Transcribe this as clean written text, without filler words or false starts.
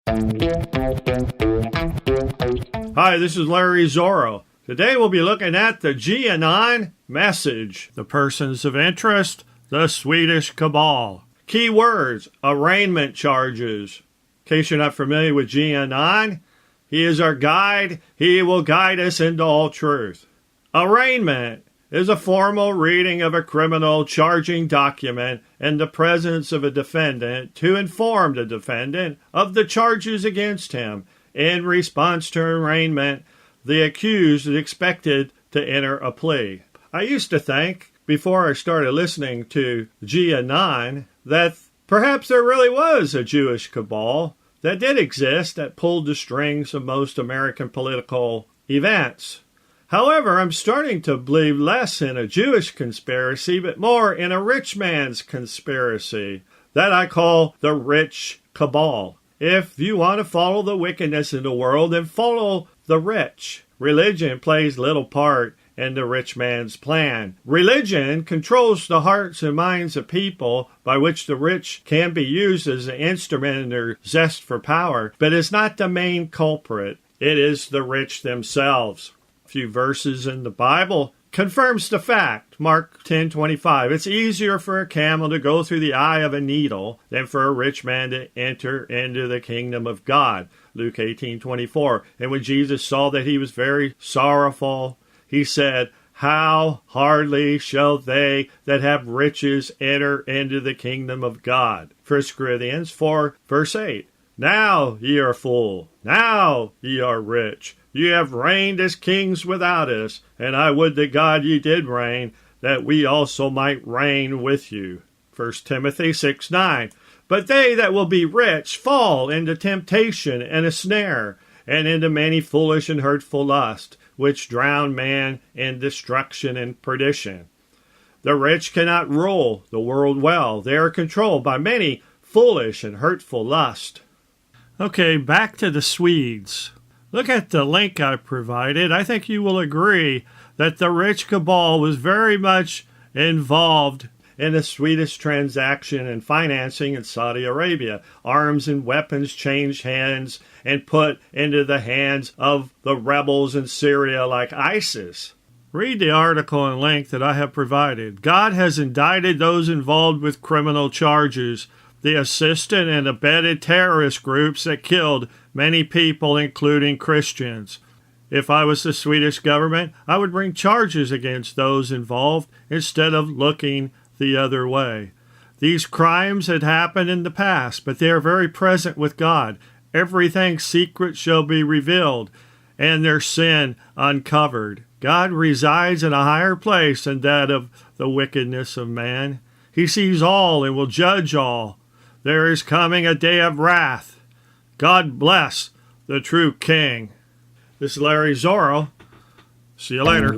Hi, this is Larry Zorro. Today we'll be looking at the Anon message, the persons of interest, the Swedish Cabal. Key words: arraignment charges. In case you're not familiar with Anon, he is our guide. He will guide us into all truth. Arraignment is a formal reading of a criminal charging document in the presence of a defendant to inform the defendant of the charges against him. In response to arraignment, the accused is expected to enter a plea. I used to think, before I started listening to Anon, that perhaps there really was a Jewish cabal that did exist that pulled the strings of most American political events. However, I'm starting to believe less in a Jewish conspiracy, but more in a rich man's conspiracy that I call the rich cabal. If you want to follow the wickedness in the world, then follow the rich. Religion plays little part in the rich man's plan. Religion controls the hearts and minds of people, by which the rich can be used as an instrument in their zest for power, but it's not the main culprit. It is the rich themselves. A few verses in the Bible confirms the fact. Mark 10:25. It's easier for a camel to go through the eye of a needle than for a rich man to enter into the kingdom of God. Luke 18:24. And when Jesus saw that he was very sorrowful, he said, "How hardly shall they that have riches enter into the kingdom of God." 1 Corinthians 4, verse 8. Now ye are full, now ye are rich. Ye have reigned as kings without us, and I would to God ye did reign, that we also might reign with you. 1 Timothy 6:9. But they that will be rich fall into temptation and a snare, and into many foolish and hurtful lusts, which drown man in destruction and perdition. The rich cannot rule the world well. They are controlled by many foolish and hurtful lusts. Okay, back to the Swedes. Look at the link I provided. I think you will agree that the rich cabal was very much involved in a Swedish transaction and financing in Saudi Arabia. Arms and weapons changed hands and put into the hands of the rebels in Syria like ISIS. Read the article and link that I have provided. God has indicted those involved with criminal charges, the assisted and abetted terrorist groups that killed many people, including Christians. If I was the Swedish government, I would bring charges against those involved instead of looking the other way. These crimes had happened in the past, but they are very present with God. Everything secret shall be revealed, and their sin uncovered. God resides in a higher place than that of the wickedness of man. He sees all and will judge all. There is coming a day of wrath. God bless the true King. This is Larry Zorro. See you later.